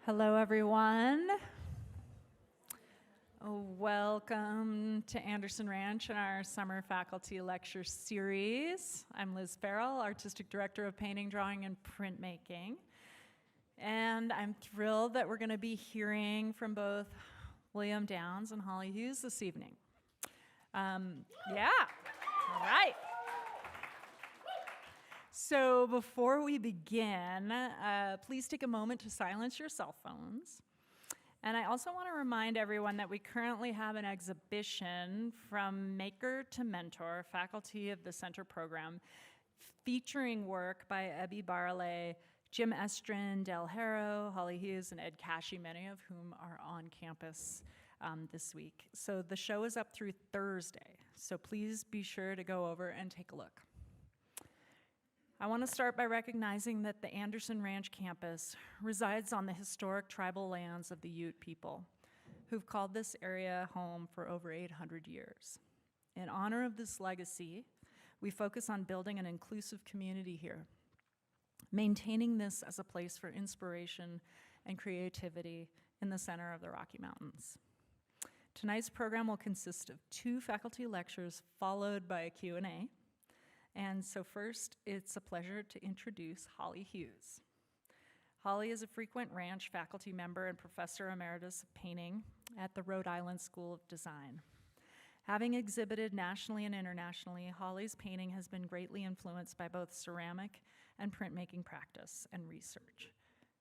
Hello, everyone. Welcome to Anderson Ranch and our summer faculty lecture series. I'm Liz Farrell, Artistic Director of Painting, Drawing, and Printmaking. And I'm thrilled that we're going to be hearing from both William Downs and Holly Hughes this evening. All right. So before we begin, please take a moment to silence your cell phones. And I also want to remind everyone that we currently have an exhibition from Maker to Mentor, faculty of the Center program, featuring work by Ebby Barley, Jim Estrin, Del Harrow, Holly Hughes, and Ed Cashy, many of whom are on campus this week. So the show is up through Thursday, so please be sure to go over and take a look. I want to start by recognizing that the Anderson Ranch campus resides on the historic tribal lands of the Ute people, who've called this area home for over 800 years. In honor of this legacy, we focus on building an inclusive community here, maintaining this as a place for inspiration and creativity in the center of the Rocky Mountains. Tonight's program will consist of 2 faculty lectures followed by a Q&A. And so first, it's a pleasure to introduce Holly Hughes. Holly is a frequent ranch faculty member and professor emeritus of painting at the Rhode Island School of Design. Having exhibited nationally and internationally, Holly's painting has been greatly influenced by both ceramic and printmaking practice and research.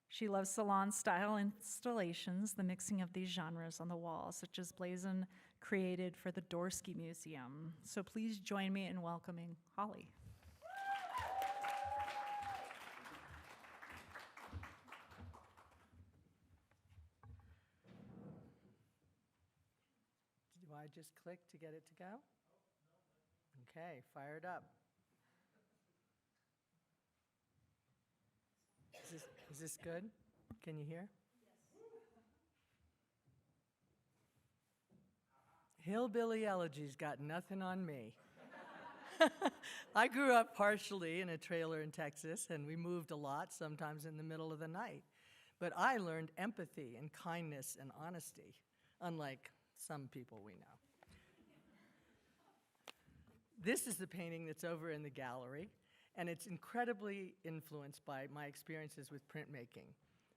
She loves salon-style installations, the mixing of these genres on the wall, such as blazon created for the Dorsky Museum. So please join me in welcoming Holly. Do I just click to get it to go? Okay, fired up. Is this good? Can you hear? Hillbilly elegies got nothing on me. I grew up partially in a trailer in Texas, and we moved a lot, sometimes in the middle of the night. But I learned empathy and kindness and honesty, unlike some people we know. This is the painting that's over in the gallery, and it's incredibly influenced by my experiences with printmaking.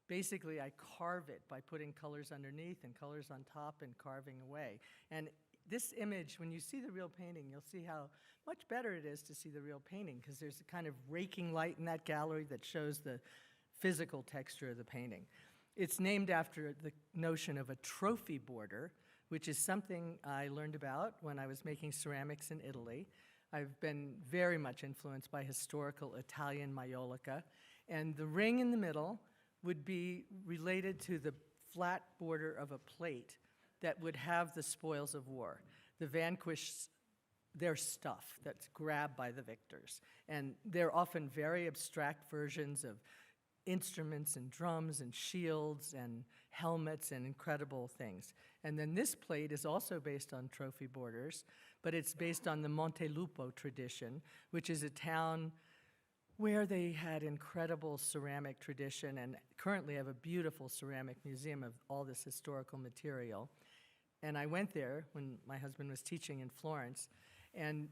Basically, I carve it by putting colors underneath and colors on top and carving away. And this image, when you see the real painting, you'll see how much better it is to see the real painting, because there's a kind of raking light in that gallery that shows the physical texture of the painting. It's named after the notion of a trophy border, which is something I learned about when I was making ceramics in Italy. I've been very much influenced by historical Italian maiolica, and the ring in the middle would be related to the flat border of a plate that would have the spoils of war, the vanquished, their stuff that's grabbed by the victors. And they're often very abstract versions of instruments and drums and shields and helmets and incredible things. And then this plate is also based on trophy borders, but it's based on the Montelupo tradition, which is a town where they had incredible ceramic tradition and currently have a beautiful ceramic museum of all this historical material. And I went there when my husband was teaching in Florence, and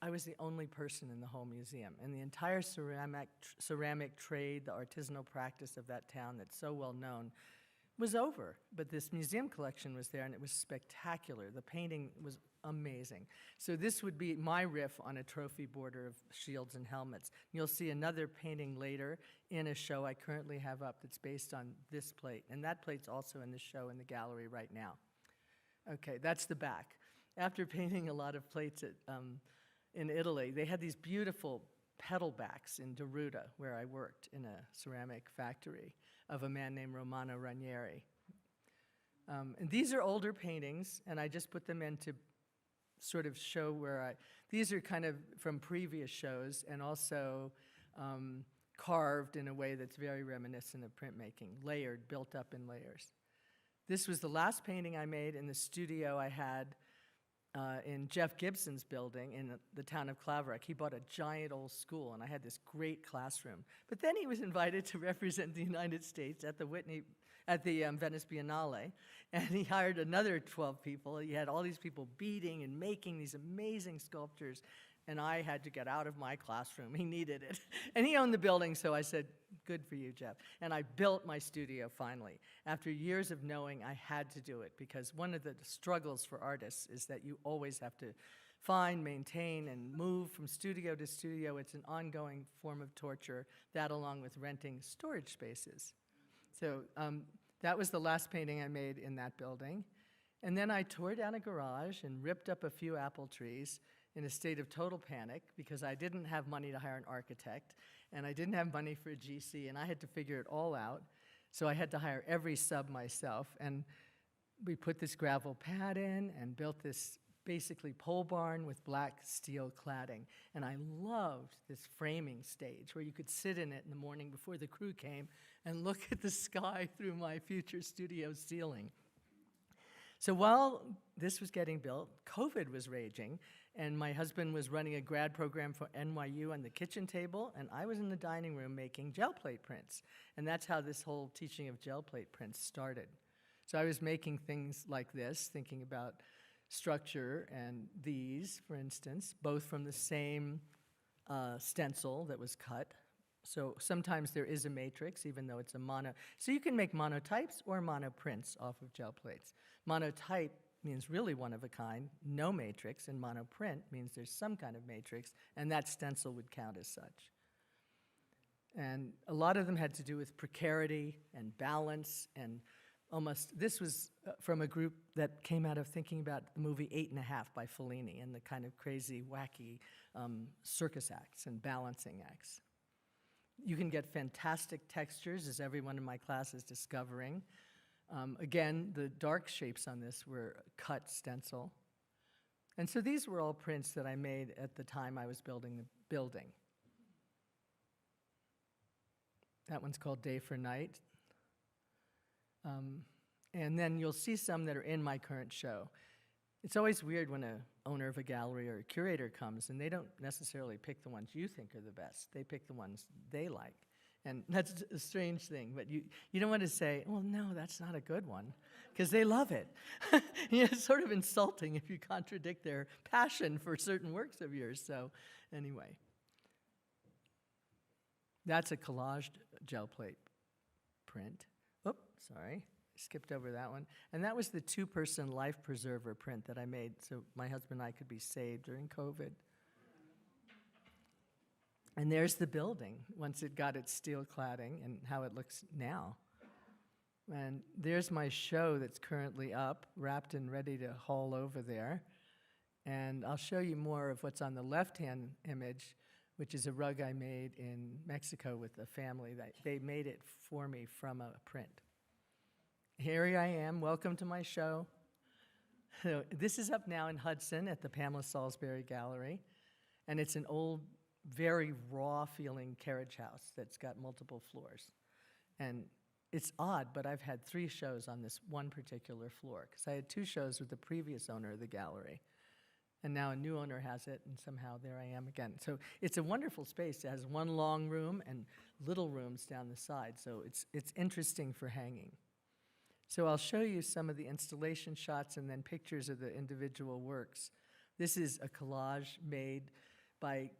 I was the only person in the whole museum. And the entire ceramic trade, the artisanal practice of that town that's so well known, was over. But this museum collection was there, and it was spectacular. The painting was amazing. So this would be my riff on a trophy border of shields and helmets. You'll see another painting later in a show I currently have up that's based on this plate. And that plate's also in the show in the gallery right now. Okay, that's the back. After painting a lot of plates in Italy, they had these beautiful pedal backs in Deruta, where I worked in a ceramic factory of a man named Romano Ranieri. And these are older paintings, and I just put them in to sort of show these are kind of from previous shows, and also carved in a way that's very reminiscent of printmaking, layered, built up in layers. This was the last painting I made in the studio I had in Jeff Gibson's building in the town of Claverack. He bought a giant old school, and I had this great classroom. But then he was invited to represent the United States at the Venice Biennale, and he hired another 12 people. He had all these people beading and making these amazing sculptures, and I had to get out of my classroom. He needed it. And he owned the building, so I said, good for you, Jeff. And I built my studio finally. After years of knowing I had to do it, because one of the struggles for artists is that you always have to find, maintain, and move from studio to studio. It's an ongoing form of torture, that along with renting storage spaces. So that was the last painting I made in that building. And then I tore down a garage and ripped up a few apple trees in a state of total panic because I didn't have money to hire an architect, and I didn't have money for a GC, and I had to figure it all out. So I had to hire every sub myself, and we put this gravel pad in and built this basically pole barn with black steel cladding. And I loved this framing stage where you could sit in it in the morning before the crew came and look at the sky through my future studio ceiling. So while this was getting built, COVID was raging, and my husband was running a grad program for NYU on the kitchen table, and I was in the dining room making gel plate prints. And that's how this whole teaching of gel plate prints started. So I was making things like this, thinking about structure, and these, for instance, both from the same stencil that was cut. So sometimes there is a matrix, even though it's a mono. So you can make monotypes or monoprints off of gel plates. Monotype means really one of a kind, no matrix, and monoprint means there's some kind of matrix, and that stencil would count as such. And a lot of them had to do with precarity and balance, and this was from a group that came out of thinking about the movie 8½ by Fellini and the kind of crazy, wacky circus acts and balancing acts. You can get fantastic textures, as everyone in my class is discovering. Again, the dark shapes on this were cut stencil. And so these were all prints that I made at the time I was building the building. That one's called Day for Night. And then you'll see some that are in my current show. It's always weird when an owner of a gallery or a curator comes and they don't necessarily pick the ones you think are the best. They pick the ones they like. And that's a strange thing, but you don't want to say, well, no, that's not a good one, because they love it. It's sort of insulting if you contradict their passion for certain works of yours. So anyway, that's a collaged gel plate print. Oops, sorry, skipped over that one. And that was the 2-person life preserver print that I made so my husband and I could be saved during COVID. And there's the building, once it got its steel cladding, and how it looks now. And there's my show that's currently up, wrapped and ready to haul over there. And I'll show you more of what's on the left-hand image, which is a rug I made in Mexico with a family. They made it for me from a print. Here I am, welcome to my show. So this is up now in Hudson at the Pamela Salisbury Gallery. And it's an old, very raw-feeling carriage house that's got multiple floors. And it's odd, but I've had 3 shows on this one particular floor, because I had 2 shows with the previous owner of the gallery. And now a new owner has it, and somehow there I am again. So it's a wonderful space. It has one long room and little rooms down the side, so it's interesting for hanging. So I'll show you some of the installation shots and then pictures of the individual works. This is a collage made by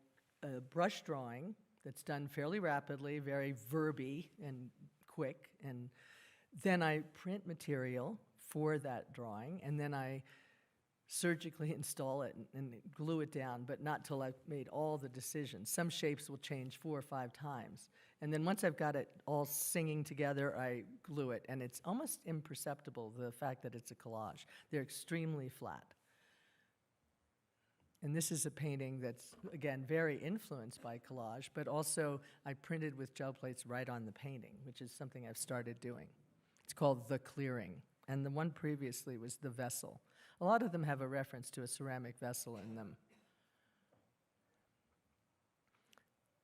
a brush drawing that's done fairly rapidly, very verby and quick, and then I print material for that drawing, and then I surgically install it and glue it down, but not till I've made all the decisions. Some shapes will change 4 or 5 times, and then once I've got it all singing together, I glue it, and it's almost imperceptible, the fact that it's a collage. They're extremely flat. And this is a painting that's, again, very influenced by collage, but also I printed with gel plates right on the painting, which is something I've started doing. It's called The Clearing, and the one previously was The Vessel. A lot of them have a reference to a ceramic vessel in them.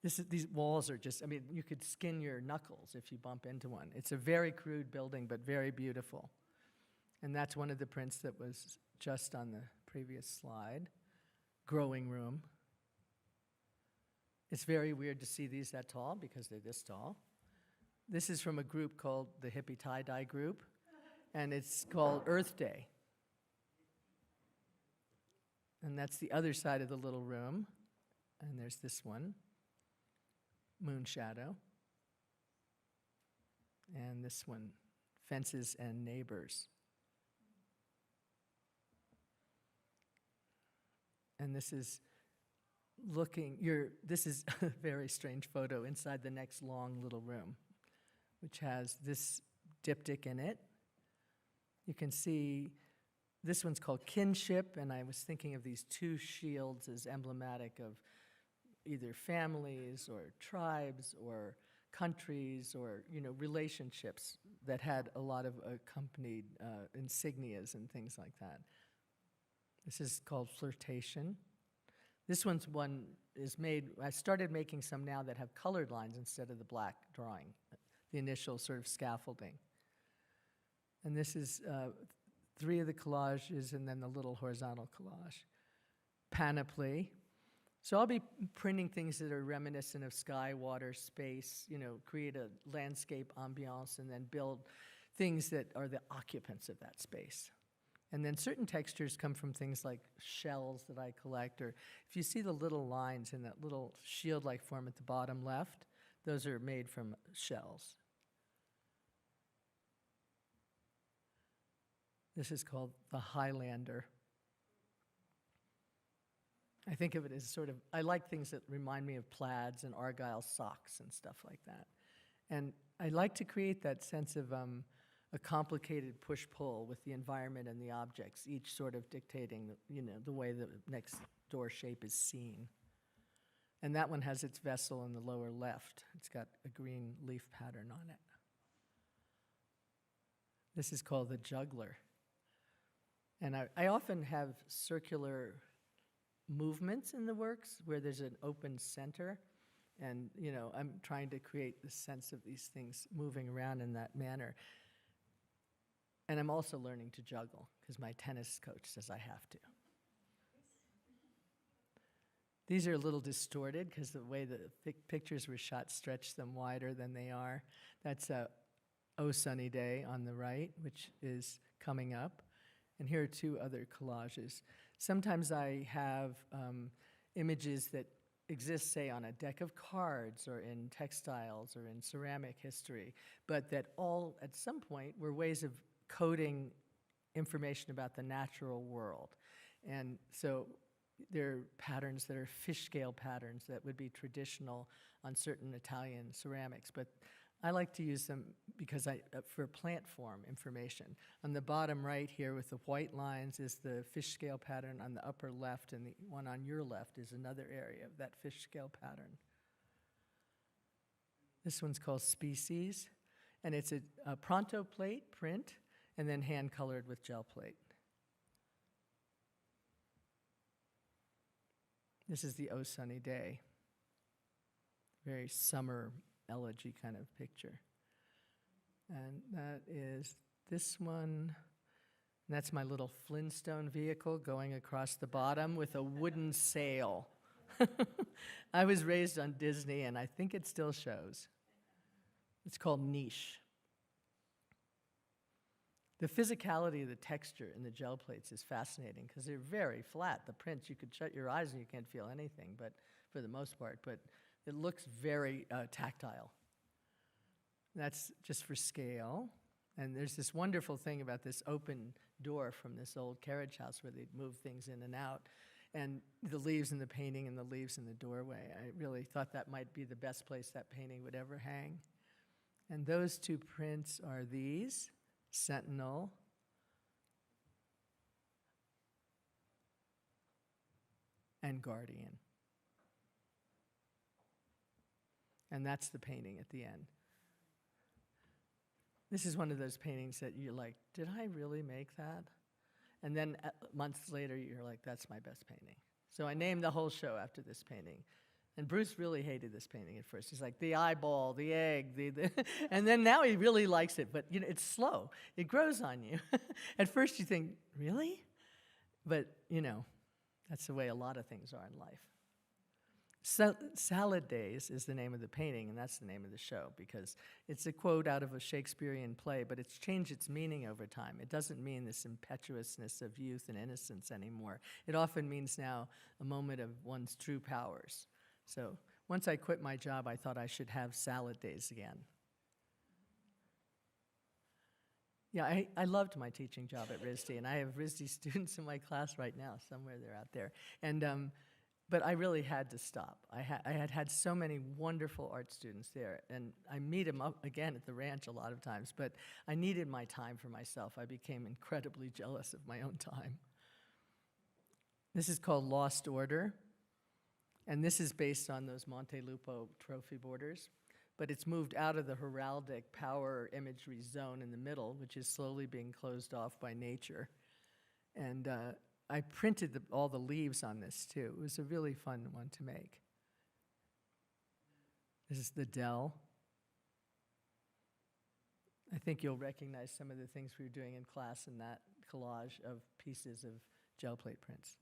These walls are just, I mean, you could skin your knuckles if you bump into one. It's a very crude building, but very beautiful. And that's one of the prints that was just on the previous slide. Growing room. It's very weird to see these that tall because they're this tall. This is from a group called the Hippie Tie-Dye Group, and it's called Earth Day. And that's the other side of the little room. And there's this one, Moon Shadow. And this one, Fences and Neighbors. And this is this is a very strange photo inside the next long little room, which has this diptych in it. You can see this one's called Kinship, and I was thinking of these two shields as emblematic of either families or tribes or countries or, relationships that had a lot of accompanied insignias and things like that. This is called Flirtation. This one is made, I started making some now that have colored lines instead of the black drawing, the initial sort of scaffolding. And this is 3 of the collages and then the little horizontal collage. Panoply. So I'll be printing things that are reminiscent of sky, water, space, create a landscape ambiance and then build things that are the occupants of that space. And then certain textures come from things like shells that I collect, or if you see the little lines in that little shield-like form at the bottom left, those are made from shells. This is called the Highlander. I think of it as sort of, I like things that remind me of plaids and argyle socks and stuff like that. And I like to create that sense of a complicated push-pull with the environment and the objects, each sort of dictating, the way the next door shape is seen. And that one has its vessel in the lower left. It's got a green leaf pattern on it. This is called the Juggler. And I often have circular movements in the works where there's an open center. And, I'm trying to create the sense of these things moving around in that manner. And I'm also learning to juggle because my tennis coach says I have to. These are a little distorted because the way the pictures were shot stretched them wider than they are. That's Oh Sunny Day on the right, which is coming up. And here are 2 other collages. Sometimes I have images that exist, say, on a deck of cards or in textiles or in ceramic history, but that all, at some point, were ways of coding information about the natural world. And so there are patterns that are fish scale patterns that would be traditional on certain Italian ceramics, but I like to use them because for plant form information. On the bottom right here with the white lines is the fish scale pattern on the upper left, and the one on your left is another area of that fish scale pattern. This one's called Species, and it's a pronto plate print and then hand-colored with gel plate. This is the Oh Sunny Day. Very summer elegy kind of picture. And that is this one. And that's my little Flintstone vehicle going across the bottom with a wooden sail. I was raised on Disney, and I think it still shows. It's called Niche. The physicality of the texture in the gel plates is fascinating because they're very flat. The prints, you could shut your eyes and you can't feel anything, but for the most part, but it looks very tactile. That's just for scale. And there's this wonderful thing about this open door from this old carriage house where they'd move things in and out. And the leaves in the painting and the leaves in the doorway. I really thought that might be the best place that painting would ever hang. And those 2 prints are these, Sentinel and Guardian. And that's the painting at the end. This is one of those paintings that you're like, did I really make that? And then months later, you're like, that's my best painting. So I named the whole show after this painting. And Bruce really hated this painting at first. He's like, the eyeball, the egg, and then now he really likes it. But it's slow. It grows on you. At first you think, really? But, you know, that's the way a lot of things are in life. Salad Days is the name of the painting, and that's the name of the show, because it's a quote out of a Shakespearean play, but it's changed its meaning over time. It doesn't mean this impetuousness of youth and innocence anymore. It often means now a moment of one's true powers. So once I quit my job, I thought I should have salad days again. Yeah, I loved my teaching job at RISD, and I have RISD students in my class right now. Somewhere they're out there. And but I really had to stop. I had so many wonderful art students there, and I meet them up again at the ranch a lot of times, but I needed my time for myself. I became incredibly jealous of my own time. This is called Lost Order, and this is based on those Montelupo trophy borders, but it's moved out of the heraldic power imagery zone in the middle, which is slowly being closed off by nature. And I printed all the leaves on this too. It was a really fun one to make. This is the Dell. I think you'll recognize some of the things we were doing in class in that collage of pieces of gel plate prints.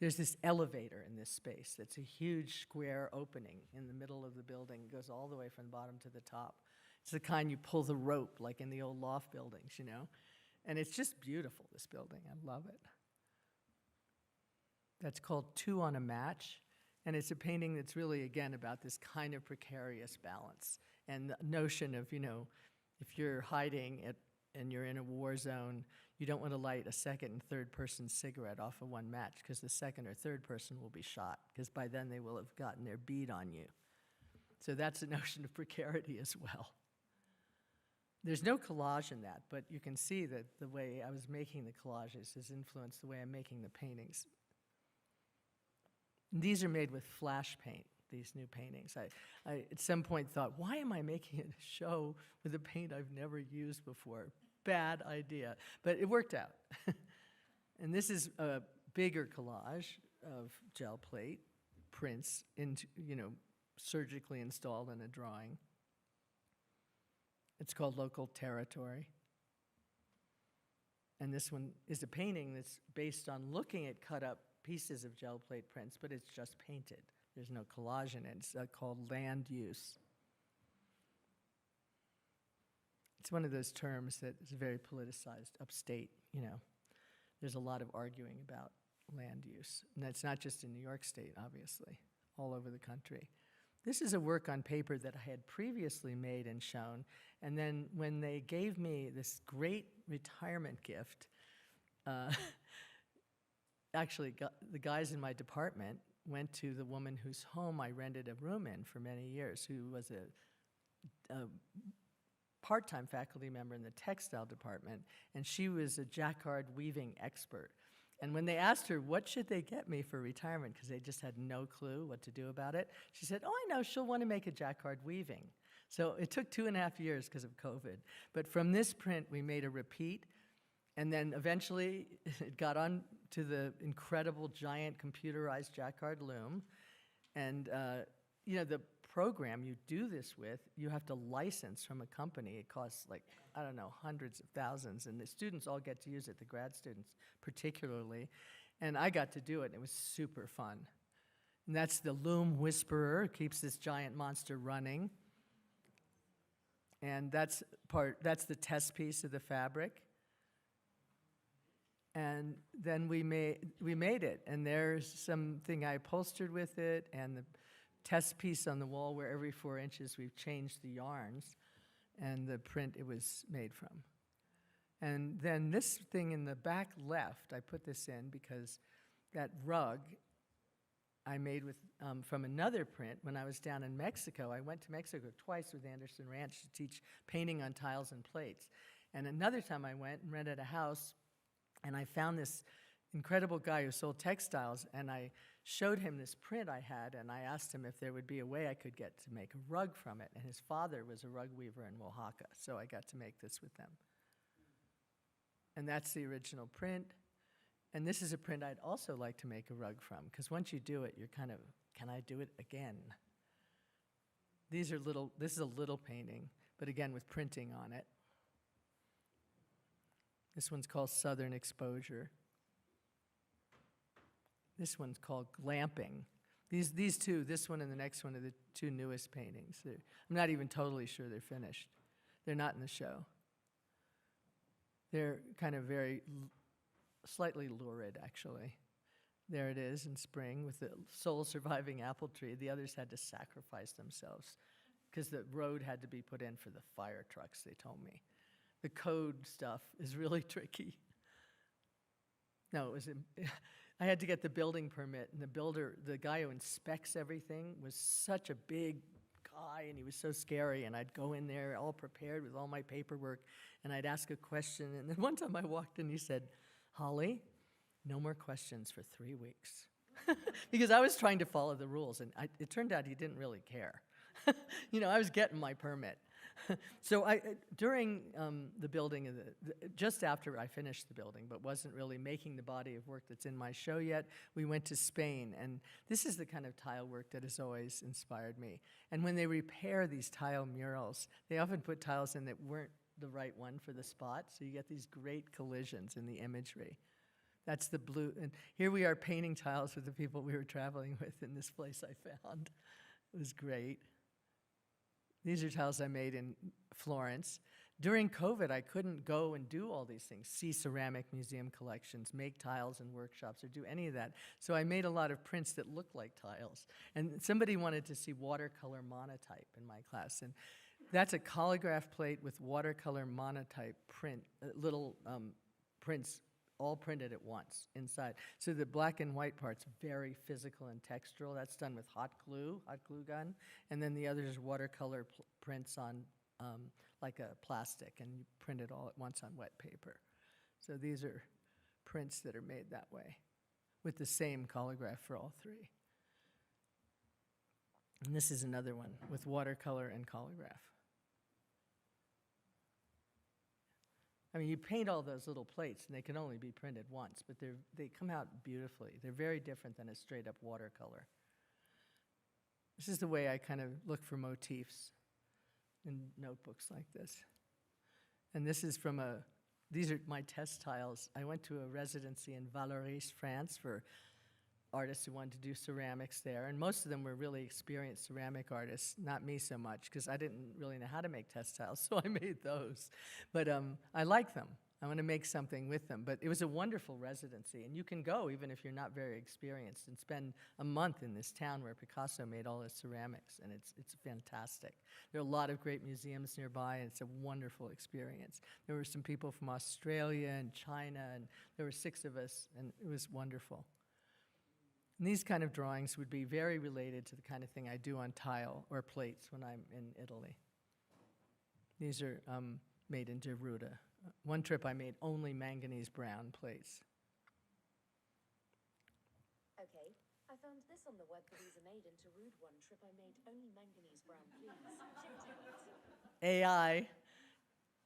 There's this elevator in this space that's a huge square opening in the middle of the building. It goes all the way from the bottom to the top. It's the kind you pull the rope, like in the old loft buildings, you know? And it's just beautiful, this building. I love it. That's called Two on a Match. And it's a painting that's really, again, about this kind of precarious balance. And the notion of, you know, if you're hiding and you're in a war zone, you don't want to light a second and third person cigarette off of one match, because the second or third person will be shot, because by then they will have gotten their bead on you. So that's a notion of precarity as well. There's no collage in that, but you can see that the way I was making the collages has influenced the way I'm making the paintings. And these are made with flash paint, these new paintings. I at some point thought, why am I making a show with a paint I've never used before? Bad idea, but it worked out. And this is a bigger collage of gel plate prints into, you know, surgically installed in a drawing. It's called Local Territory. And this one is a painting that's based on looking at cut up pieces of gel plate prints, but it's just painted. There's no collage in it. It's called Land Use. It's one of those terms that is very politicized upstate, you know. There's a lot of arguing about land use. And that's not just in New York State, obviously, all over the country. This is a work on paper that I had previously made and shown. And then when they gave me this great retirement gift, actually, the guys in my department went to the woman whose home I rented a room in for many years, who was a part-time faculty member in the textile department, and she was a jacquard weaving expert. And when they asked her, what should they get me for retirement, because they just had no clue what to do about it, she said, oh, I know, she'll want to make a jacquard weaving. So it took 2.5 years because of COVID. But from this print, we made a repeat, and then eventually it got on to the incredible giant computerized jacquard loom. And you know, the program you do this with, you have to license from a company. It costs like, I don't know, hundreds of thousands, and the students all get to use it, the grad students particularly. And I got to do it, and it was super fun. And that's the loom whisperer. It keeps this giant monster running. And that's the test piece of the fabric. And then we made it, and there's something I upholstered with it, and the test piece on the wall where every 4 inches we've changed the yarns and the print it was made from. And then this thing in the back left, I put this in because that rug I made with from another print when I was down in Mexico. I went to Mexico twice with Anderson Ranch to teach painting on tiles and plates. And another time I went and rented a house, and I found this incredible guy who sold textiles, and I showed him this print I had, and I asked him if there would be a way I could get to make a rug from it. And his father was a rug weaver in Oaxaca, so I got to make this with them. And that's the original print. And this is a print I'd also like to make a rug from, because once you do it, you're kind of, can I do it again? This is a little painting, but again with printing on it. This one's called Southern Exposure. This one's called Glamping. These two, this one and the next one, are the two newest paintings. I'm not even totally sure they're finished. They're not in the show. They're kind of slightly lurid, actually. There it is in spring with the sole surviving apple tree. The others had to sacrifice themselves because the road had to be put in for the fire trucks, they told me. The code stuff is really tricky. No, I had to get the building permit, and the guy who inspects everything was such a big guy, and he was so scary, and I'd go in there all prepared with all my paperwork, and I'd ask a question, and then one time I walked in, he said, "Holly, no more questions for 3 weeks." Because I was trying to follow the rules, and it turned out he didn't really care. I was getting my permit. So during the building, just after I finished the building, but wasn't really making the body of work that's in my show yet, we went to Spain. And this is the kind of tile work that has always inspired me. And when they repair these tile murals, they often put tiles in that weren't the right one for the spot. So you get these great collisions in the imagery. That's the blue. And here we are painting tiles with the people we were traveling with in this place I found. It was great. These are tiles I made in Florence. During COVID, I couldn't go and do all these things, see ceramic museum collections, make tiles in workshops, or do any of that. So I made a lot of prints that looked like tiles. And somebody wanted to see watercolor monotype in my class. And that's a collagraph plate with watercolor monotype print, little prints all printed at once inside. So the black and white part's very physical and textural. That's done with hot glue gun. And then the others are watercolor prints on like a plastic, and you print it all at once on wet paper. So these are prints that are made that way with the same collagraph for all three. And this is another one with watercolor and collagraph. I mean, you paint all those little plates, and they can only be printed once, but they come out beautifully. They're very different than a straight-up watercolor. This is the way I kind of look for motifs in notebooks like this. And this is these are my test tiles. I went to a residency in Vallauris, France, for artists who wanted to do ceramics there, and most of them were really experienced ceramic artists, not me so much, because I didn't really know how to make test tiles, so I made those. But I like them. I want to make something with them. But it was a wonderful residency, and you can go even if you're not very experienced and spend a month in this town where Picasso made all his ceramics, and it's fantastic. There are a lot of great museums nearby, and it's a wonderful experience. There were some people from Australia and China, and there were 6 of us, and it was wonderful. And these kind of drawings would be very related to the kind of thing I do on tile or plates when I'm in Italy. These are made in Geruda. One trip I made only manganese brown plates. Okay, I found this on the web that is made in Geruda. One trip I made only manganese brown, please. AI.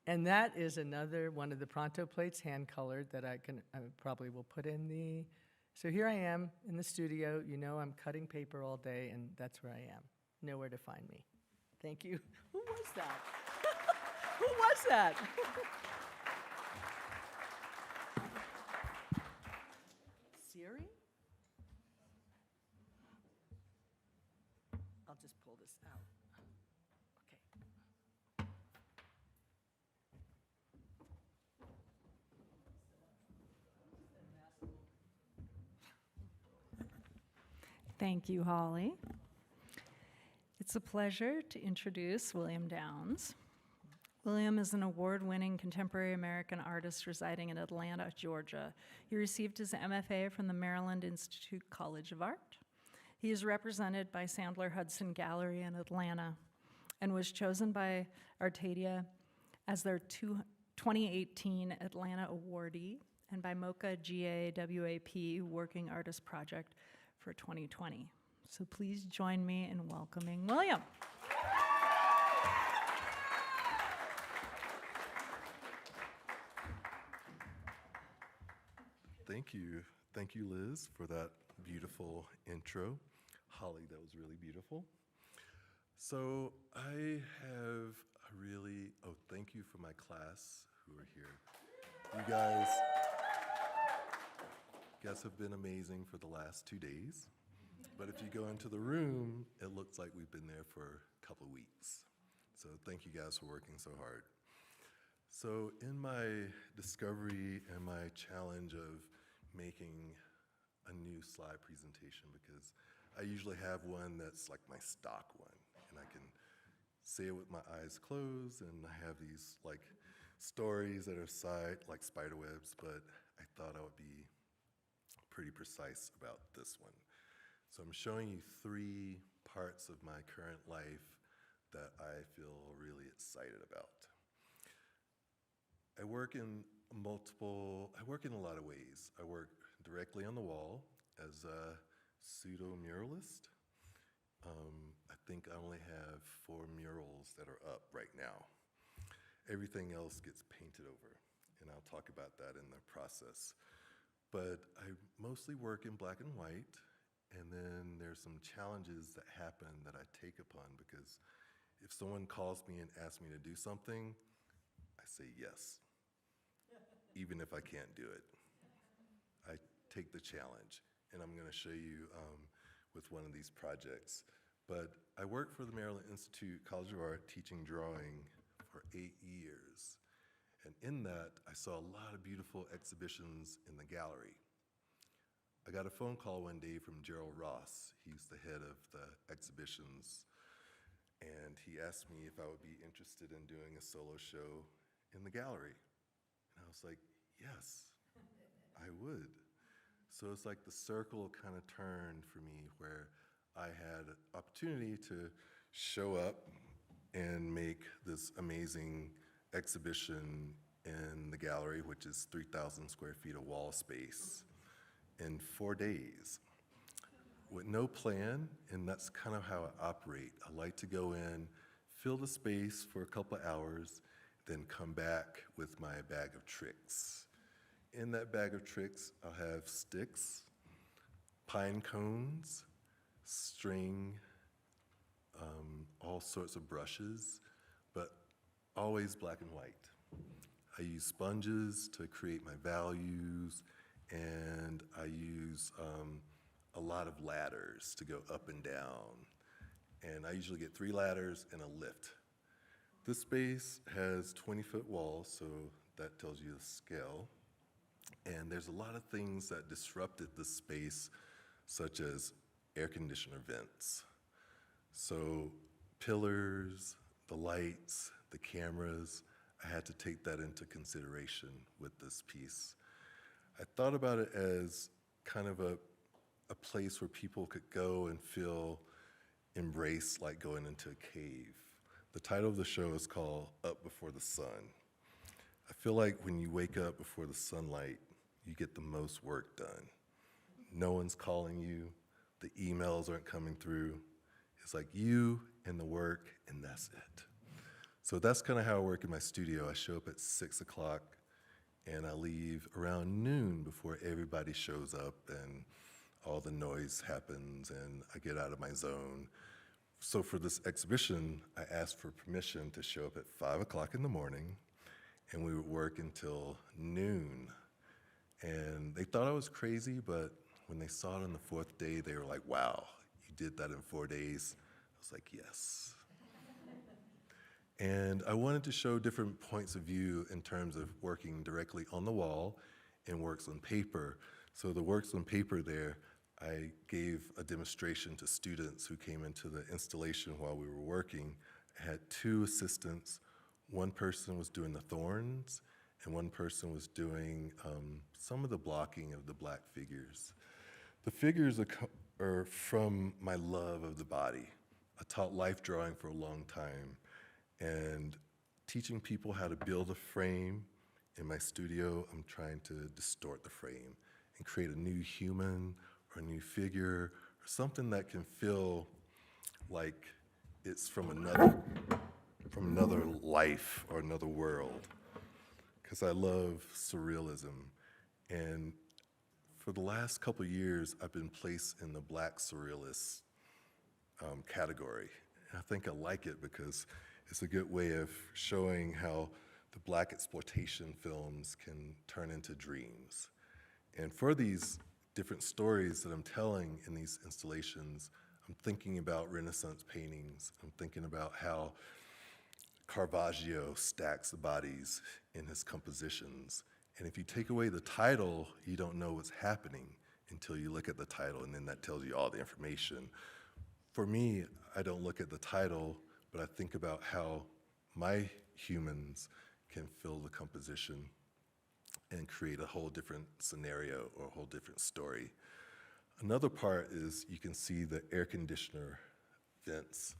And that is another one of the Pronto plates, hand-colored, that I probably will put in the... So here I am in the studio. You know I'm cutting paper all day, and that's where I am. Nowhere to find me. Thank you. Who was that? Who was that? Siri? I'll just pull this out. Okay. Thank you, Holly. It's a pleasure to introduce William Downs. William is an award-winning contemporary American artist residing in Atlanta, Georgia. He received his MFA from the Maryland Institute College of Art. He is represented by Sandler Hudson Gallery in Atlanta and was chosen by Artadia as their 2018 Atlanta awardee and by MoCA GAWAP Working Artist Project for 2020. So please join me in welcoming William. Thank you. Thank you, Liz, for that beautiful intro. Holly, that was really beautiful. So I have thank you for my class who are here. You guys have been amazing for the last 2 days. But if you go into the room, it looks like we've been there for a couple of weeks. So thank you guys for working so hard. So in my discovery and my challenge of making a new slide presentation, because I usually have one that's like my stock one, and I can say it with my eyes closed, and I have these like stories that are like spider webs, but I thought I would be pretty precise about this one. So I'm showing you 3 parts of my current life that I feel really excited about. I work in a lot of ways. I work directly on the wall as a pseudo-muralist. I think I only have 4 murals that are up right now. Everything else gets painted over, and I'll talk about that in the process. But I mostly work in black and white, and then there's some challenges that happen that I take upon, because if someone calls me and asks me to do something, I say yes, even if I can't do it. I take the challenge, and I'm going to show you with one of these projects. But I worked for the Maryland Institute College of Art teaching drawing for 8 years. And in that, I saw a lot of beautiful exhibitions in the gallery. I got a phone call one day from Gerald Ross. He's the head of the exhibitions. And he asked me if I would be interested in doing a solo show in the gallery. And I was like, yes, I would. So it's like the circle kind of turned for me, where I had an opportunity to show up and make this amazing exhibition in the gallery, which is 3,000 square feet of wall space, in 4 days with no plan. And that's kind of how I operate. I like to go in, fill the space for a couple of hours, then come back with my bag of tricks. In that bag of tricks, I'll have sticks, pine cones, string, all sorts of brushes, but always black and white. I use sponges to create my values, and I use a lot of ladders to go up and down. And I usually get 3 ladders and a lift. This space has 20-foot walls, so that tells you the scale. And there's a lot of things that disrupted this space, such as air conditioner vents. So pillars, the lights, the cameras, I had to take that into consideration with this piece. I thought about it as kind of a place where people could go and feel embraced, like going into a cave. The title of the show is called Up Before the Sun. I feel like when you wake up before the sunlight, you get the most work done. No one's calling you, the emails aren't coming through. It's like you and the work, and that's it. So that's kind of how I work in my studio. I show up at 6 o'clock, and I leave around noon before everybody shows up and all the noise happens, and I get out of my zone. So for this exhibition, I asked for permission to show up at 5 o'clock in the morning, and we would work until noon. And they thought I was crazy, but when they saw it on the 4th day, they were like, wow, you did that in 4 days? I was like, yes. And I wanted to show different points of view in terms of working directly on the wall and works on paper. So the works on paper there, I gave a demonstration to students who came into the installation while we were working. I had 2 assistants. One person was doing the thorns, and one person was doing some of the blocking of the black figures. The figures are from my love of the body. I taught life drawing for a long time, and teaching people how to build a frame. In my studio, I'm trying to distort the frame and create a new human or a new figure or something that can feel like it's from another life or another world. Because I love surrealism. And for the last couple of years, I've been placed in the Black surrealist category. And I think I like it because it's a good way of showing how the Black exploitation films can turn into dreams. And for these different stories that I'm telling in these installations, I'm thinking about Renaissance paintings. I'm thinking about how Caravaggio stacks the bodies in his compositions. And if you take away the title, you don't know what's happening until you look at the title, and then that tells you all the information. For me, I don't look at the title, but I think about how my humans can fill the composition and create a whole different scenario or a whole different story. Another part is you can see the air conditioner vents.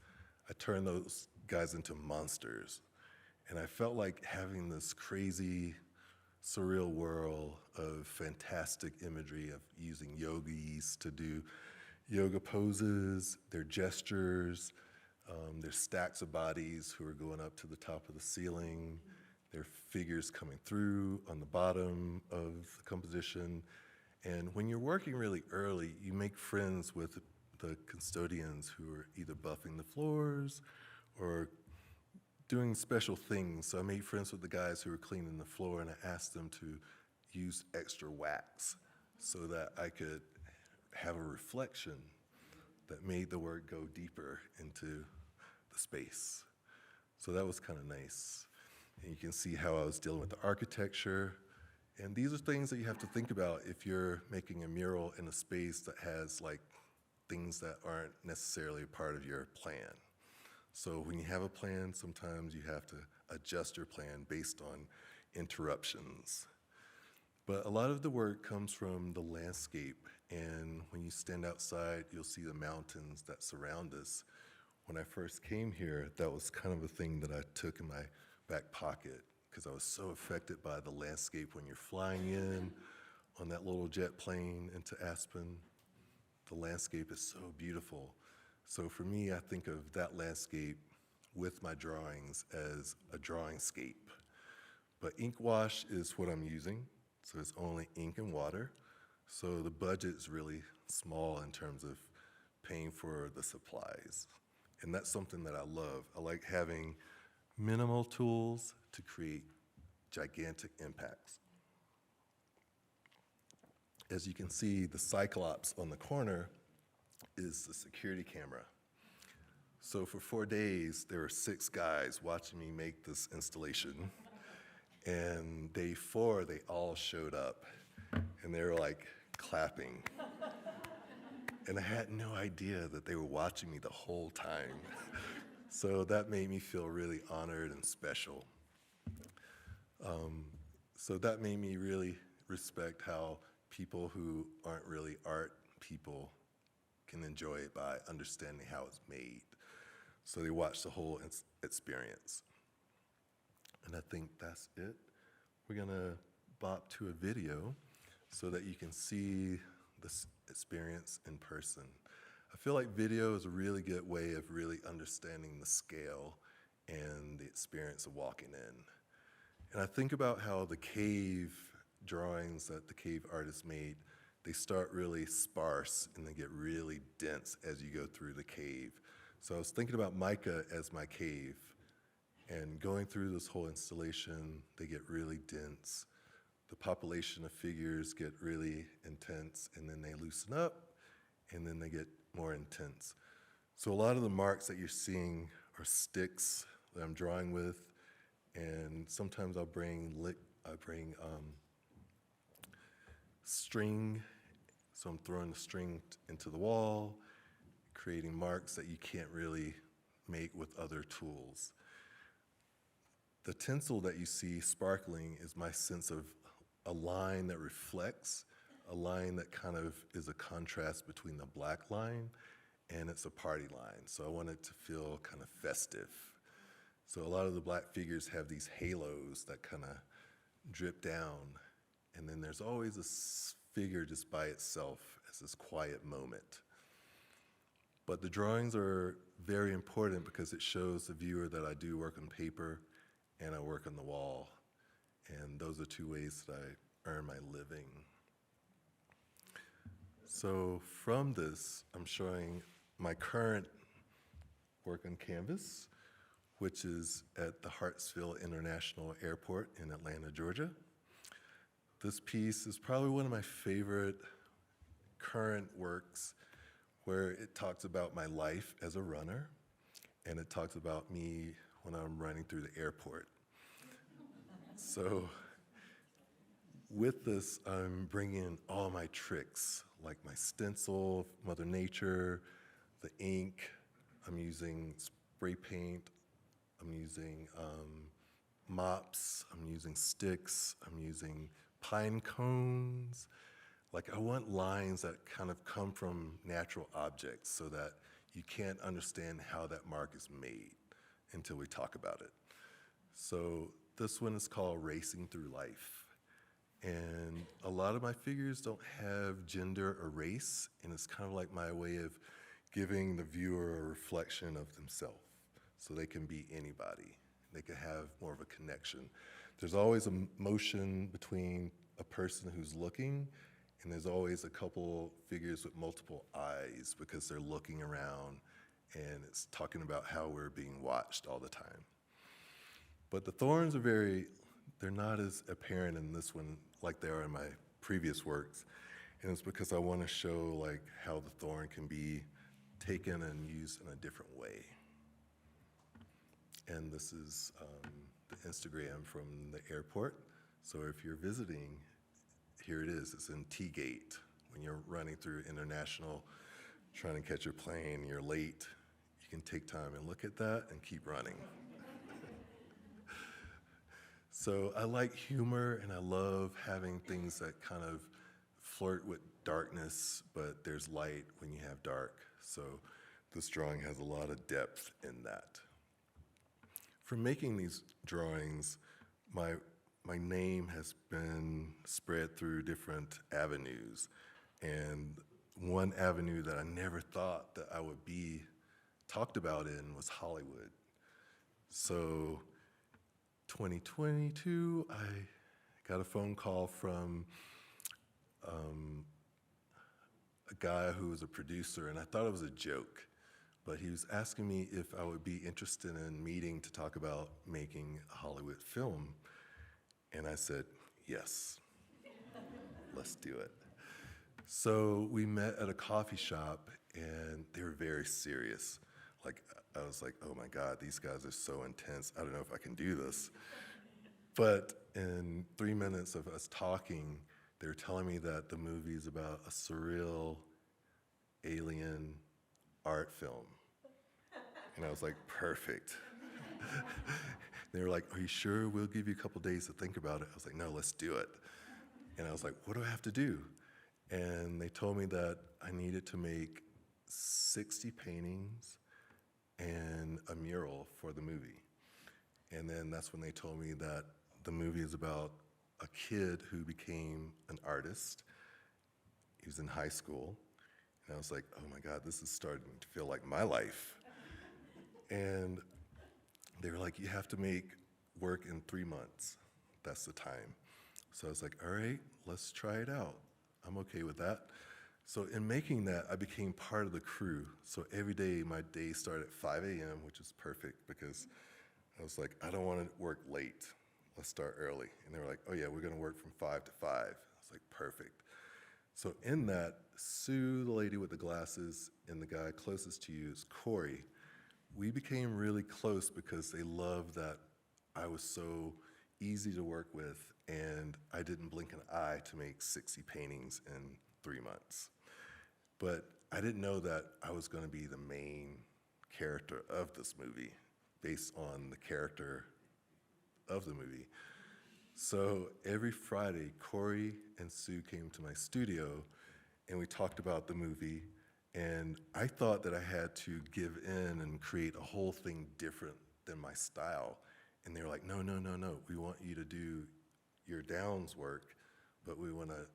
I turn those guys into monsters. And I felt like having this crazy, surreal world of fantastic imagery of using yogis to do yoga poses, their gestures, their stacks of bodies who are going up to the top of the ceiling, their figures coming through on the bottom of the composition. And when you're working really early, you make friends with the custodians who are either buffing the floors or doing special things. So I made friends with the guys who were cleaning the floor, and I asked them to use extra wax so that I could have a reflection that made the work go deeper into the space. So that was kind of nice. And you can see how I was dealing with the architecture. And these are things that you have to think about if you're making a mural in a space that has like things that aren't necessarily a part of your plan. So when you have a plan, sometimes you have to adjust your plan based on interruptions. But a lot of the work comes from the landscape, and when you stand outside, you'll see the mountains that surround us. When I first came here, that was kind of a thing that I took in my back pocket, because I was so affected by the landscape when you're flying in on that little jet plane into Aspen. The landscape is so beautiful. So for me, I think of that landscape with my drawings as a drawing scape. But ink wash is what I'm using, so it's only ink and water. So the budget's really small in terms of paying for the supplies. And that's something that I love. I like having minimal tools to create gigantic impacts. As you can see, the Cyclops on the corner is the security camera. So for 4 days, there were 6 guys watching me make this installation. And day 4, they all showed up, and they were like clapping. And I had no idea that they were watching me the whole time. So that made me feel really honored and special. So that made me really respect how people who aren't really art people can enjoy it by understanding how it's made. So they watch the whole experience. And I think that's it. We're gonna bop to a video so that you can see this experience in person. I feel like video is a really good way of really understanding the scale and the experience of walking in. And I think about how the cave drawings that the cave artist made, they start really sparse and they get really dense as you go through the cave. So I was thinking about mica as my cave, and going through this whole installation, they get really dense. The population of figures get really intense, and then they loosen up, and then they get more intense. So a lot of the marks that you're seeing are sticks that I'm drawing with, and sometimes I'll bring string, so I'm throwing the string into the wall, creating marks that you can't really make with other tools. The tinsel that you see sparkling is my sense of a line that reflects, a line that kind of is a contrast between the black line and it's a party line. So I want it to feel kind of festive. So a lot of the black figures have these halos that kind of drip down, and then there's always this figure just by itself as this quiet moment. But the drawings are very important because it shows the viewer that I do work on paper and I work on the wall. And those are 2 ways that I earn my living. So from this, I'm showing my current work on canvas, which is at the Hartsfield International Airport in Atlanta, Georgia. This piece is probably one of my favorite current works, where it talks about my life as a runner, and it talks about me when I'm running through the airport. So with this, I'm bringing in all my tricks, like my stencil, Mother Nature, the ink. I'm using spray paint. I'm using mops. I'm using sticks. I'm using pine cones. Like, I want lines that kind of come from natural objects so that you can't understand how that mark is made until we talk about it. So this one is called Racing Through Life. And a lot of my figures don't have gender or race, and it's kind of like my way of giving the viewer a reflection of themselves. So they can be anybody. They can have more of a connection. There's always a motion between a person who's looking, and there's always a couple figures with multiple eyes because they're looking around, and it's talking about how we're being watched all the time. But the thorns are they're not as apparent in this one like they are in my previous works. And it's because I want to show like how the thorn can be taken and used in a different way. And this is the Instagram from the airport. So if you're visiting, here it is. It's in T-Gate. When you're running through international, trying to catch your plane, and you're late, you can take time and look at that and keep running. So I like humor, and I love having things that kind of flirt with darkness, but there's light when you have dark. So this drawing has a lot of depth in that. For making these drawings, my name has been spread through different avenues. And one avenue that I never thought that I would be talked about in was Hollywood. So 2022, I got a phone call from a guy who was a producer, and I thought it was a joke, but he was asking me if I would be interested in meeting to talk about making a Hollywood film. And I said, yes, let's do it. So we met at a coffee shop, and they were very serious. Like, I was like, oh my God, these guys are so intense. I don't know if I can do this. But in 3 minutes of us talking, they were telling me that the movie is about a surreal alien art film. And I was like, perfect. They were like, are you sure? We'll give you a couple days to think about it. I was like, no, let's do it. And I was like, what do I have to do? And they told me that I needed to make 60 paintings and a mural for the movie. And then that's when they told me that the movie is about a kid who became an artist. He was in high school. And I was like, oh my God, this is starting to feel like my life. And they were like, you have to make work in 3 months. That's the time. So I was like, all right, let's try it out. I'm okay with that. So in making that, I became part of the crew. So every day, my day started at 5 a.m., which is perfect because I was like, I don't want to work late. Let's start early. And they were like, oh yeah, we're going to work from 5 to 5. I was like, perfect. So in that, Sue, the lady with the glasses, and the guy closest to you is Corey. We became really close because they loved that I was so easy to work with, and I didn't blink an eye to make 60 paintings in 3 months. But I didn't know that I was going to be the main character of this movie based on the character of the movie. So every Friday, Corey and Sue came to my studio, and we talked about the movie, and I thought that I had to give in and create a whole thing different than my style. And they were like, no, no, no, no. We want you to do your Downs work, but we want to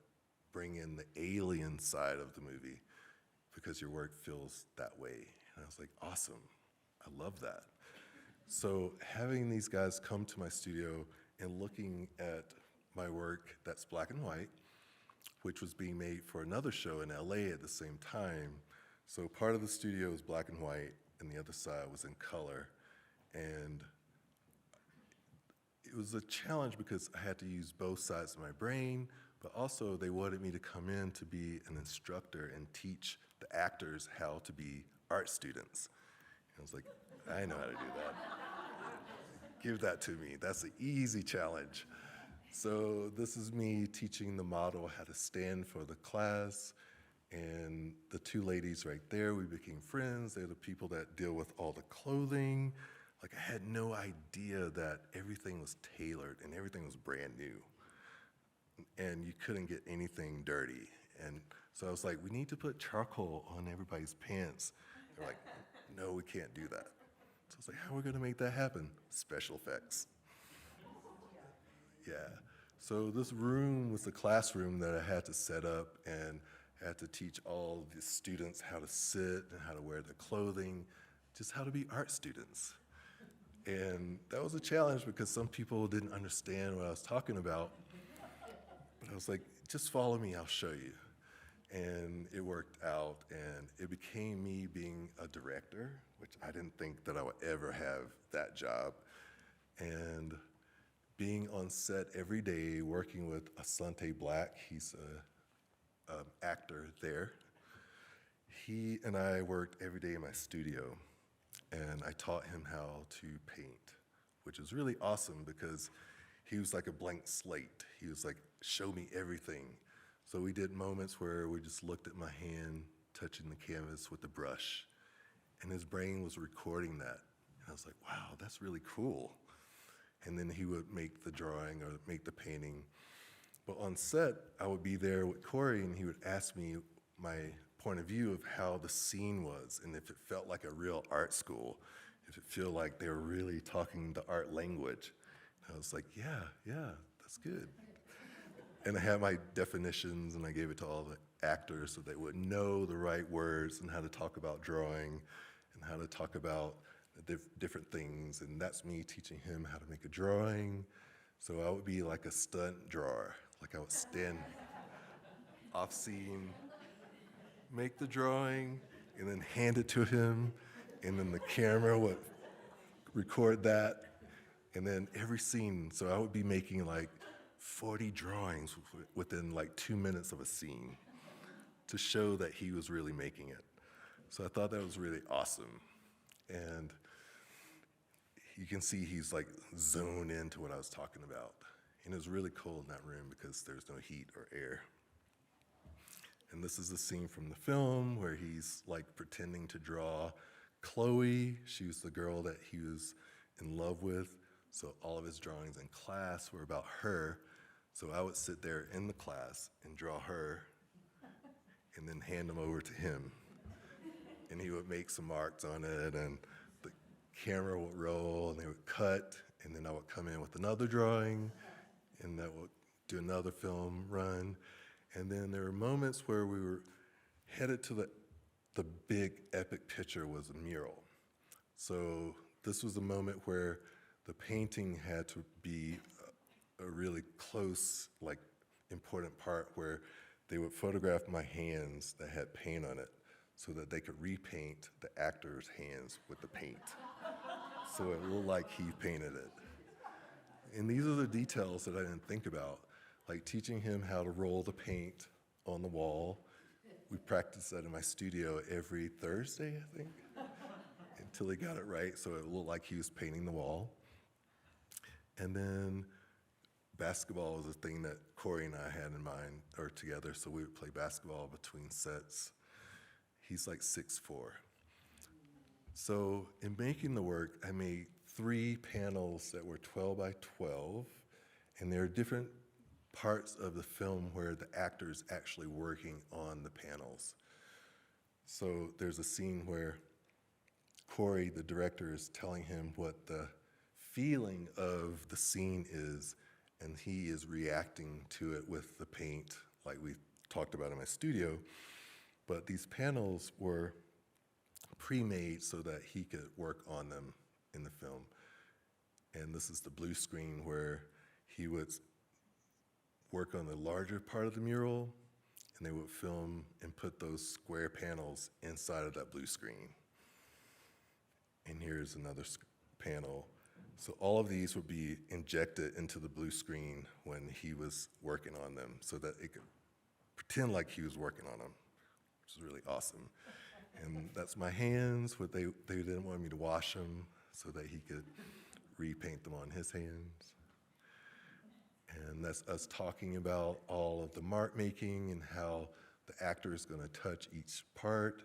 bring in the alien side of the movie because your work feels that way. And I was like, awesome. I love that. So having these guys come to my studio and looking at my work that's black and white, which was being made for another show in LA at the same time. So part of the studio was black and white, and the other side was in color. And it was a challenge because I had to use both sides of my brain, but also they wanted me to come in to be an instructor and teach the actors how to be art students. And I was like, I know how to do that. Give that to me. That's an easy challenge. So this is me teaching the model how to stand for the class. And the two ladies right there, we became friends. They're the people that deal with all the clothing. Like, I had no idea that everything was tailored and everything was brand new. And you couldn't get anything dirty. And so I was like, we need to put charcoal on everybody's pants. They're like, no, we can't do that. So I was like, how are we gonna make that happen? Special effects. Yeah. So this room was the classroom that I had to set up, and I had to teach all the students how to sit and how to wear their clothing, just how to be art students. And that was a challenge because some people didn't understand what I was talking about. But I was like, just follow me, I'll show you. And it worked out, and it became me being a director, which I didn't think that I would ever have that job. And being on set every day, working with Asante Black, he's an actor there. He and I worked every day in my studio, and I taught him how to paint, which was really awesome because he was like a blank slate. He was like, show me everything. So we did moments where we just looked at my hand, touching the canvas with the brush, and his brain was recording that. And I was like, wow, that's really cool. And then he would make the drawing or make the painting. But on set, I would be there with Corey, and he would ask me my point of view of how the scene was, and if it felt like a real art school, if it felt like they were really talking the art language. And I was like, yeah, that's good. And I had my definitions, and I gave it to all the actors so they would know the right words and how to talk about drawing and how to talk about the different things. And that's me teaching him how to make a drawing. So I would be like a stunt drawer. Like, I would stand off scene, make the drawing, and then hand it to him. And then the camera would record that. And then every scene, so I would be making like 40 drawings within like 2 minutes of a scene to show that he was really making it. So I thought that was really awesome. And you can see he's like zoned into what I was talking about. And it was really cold in that room because there's no heat or air. And this is a scene from the film where he's like pretending to draw Chloe. She was the girl that he was in love with. So all of his drawings in class were about her. So I would sit there in the class and draw her and then hand them over to him. And he would make some marks on it, and the camera would roll, and they would cut, and then I would come in with another drawing, and that would do another film run. And then there were moments where we were headed to the big epic picture was a mural. So this was a moment where the painting had to be a really close, like, important part where they would photograph my hands that had paint on it so that they could repaint the actor's hands with the paint. So it looked like he painted it. And these are the details that I didn't think about, like teaching him how to roll the paint on the wall. We practiced that in my studio every Thursday, I think, until he got it right, so it looked like he was painting the wall. And then basketball was a thing that Corey and I had in mind, or together, so we would play basketball between sets. He's like 6'4". So in making the work, I made 3 panels that were 12 by 12, and there are different parts of the film where the actor's actually working on the panels. So there's a scene where Corey, the director, is telling him what the feeling of the scene is, and he is reacting to it with the paint, like we talked about in my studio. But these panels were pre-made so that he could work on them in the film. And this is the blue screen where he would work on the larger part of the mural, and they would film and put those square panels inside of that blue screen. And here's another panel. So all of these would be injected into the blue screen when he was working on them so that it could pretend like he was working on them, which is really awesome. And that's my hands, but they didn't want me to wash them so that he could repaint them on his hands. And that's us talking about all of the mark making and how the actor is going to touch each part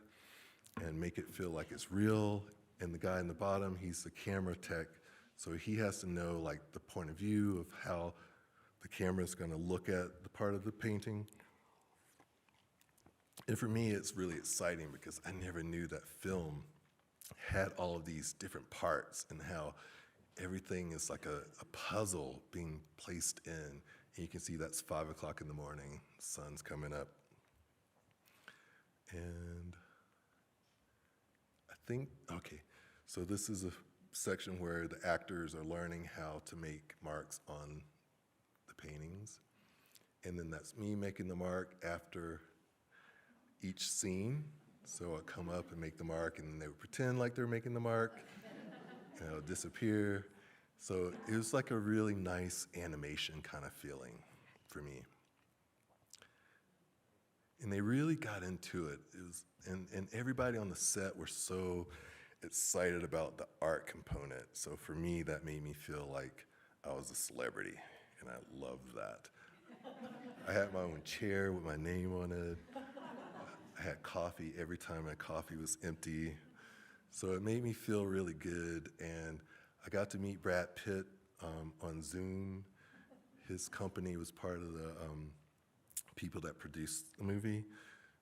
and make it feel like it's real. And the guy in the bottom, he's the camera tech, so he has to know like the point of view of how the camera is going to look at the part of the painting. And for me, it's really exciting because I never knew that film had all of these different parts and how everything is like a puzzle being placed in. And you can see that's 5 o'clock in the morning, sun's coming up. And I think, okay, so this is a section where the actors are learning how to make marks on the paintings. And then that's me making the mark after each scene. So I'll come up and make the mark, and then they would pretend like they're making the mark, and it'll disappear. So it was like a really nice animation kind of feeling for me. And they really got into it. And everybody on the set were so excited about the art component. So for me, that made me feel like I was a celebrity, and I loved that. I had my own chair with my name on it. I had coffee every time my coffee was empty. So it made me feel really good. And I got to meet Brad Pitt on Zoom. His company was part of the people that produced the movie.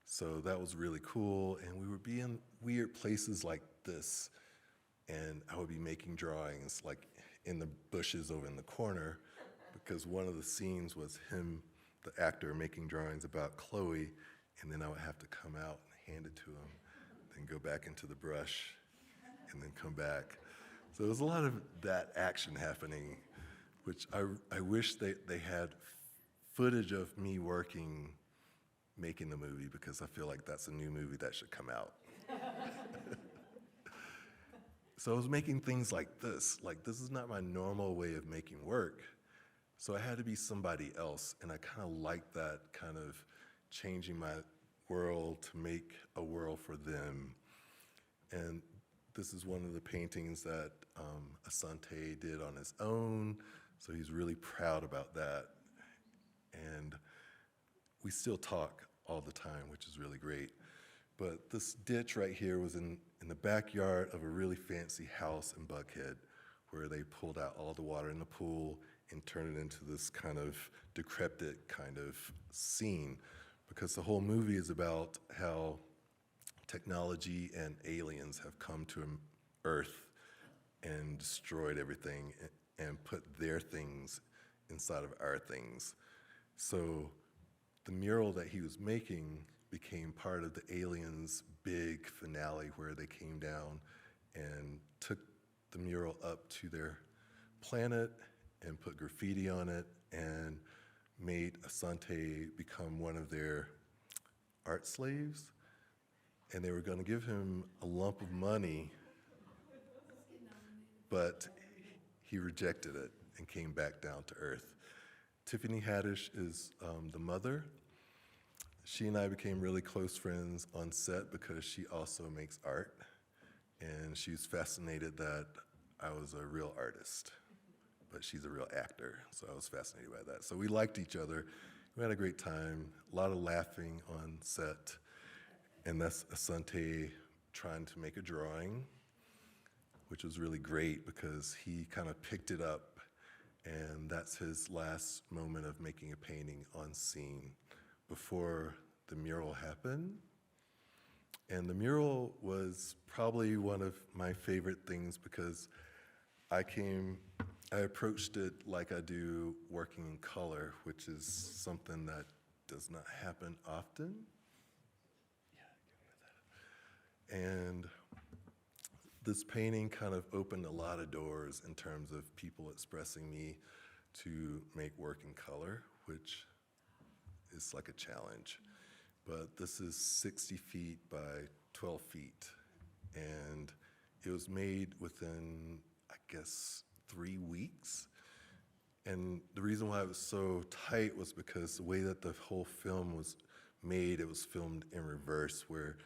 So that was really cool. And we would be in weird places like this. And I would be making drawings like in the bushes over in the corner, because one of the scenes was him, the actor, making drawings about Chloe. And then I would have to come out and hand it to him, then go back into the brush, and then come back. So there was a lot of that action happening, which I wish they had footage of me working, making the movie, because I feel like that's a new movie that should come out. So I was making things like this is not my normal way of making work. So I had to be somebody else, and I kind of liked that kind of changing my world to make a world for them. And this is one of the paintings that Asante did on his own, so he's really proud about that. And we still talk all the time, which is really great. But this ditch right here was in the backyard of a really fancy house in Buckhead, where they pulled out all the water in the pool and turned it into this kind of decrepit kind of scene, because the whole movie is about how technology and aliens have come to Earth and destroyed everything and put their things inside of our things. So the mural that he was making became part of the aliens' big finale, where they came down and took the mural up to their planet and put graffiti on it and made Asante become one of their art slaves. And they were going to give him a lump of money, but he rejected it and came back down to earth. Tiffany Haddish is the mother. She and I became really close friends on set because she also makes art, and she was fascinated that I was a real artist, but she's a real actor, so I was fascinated by that. So we liked each other. We had a great time, a lot of laughing on set, and that's Asante trying to make a drawing, which was really great because he kind of picked it up, and that's his last moment of making a painting on scene before the mural happened. And the mural was probably one of my favorite things because I approached it like I do working in color, which is something that does not happen often. And this painting kind of opened a lot of doors in terms of people expressing me to make work in color, which is like a challenge. But this is 60 feet by 12 feet. And it was made within, I guess, 3 weeks. And the reason why it was so tight was because the way that the whole film was made, it was filmed in reverse, where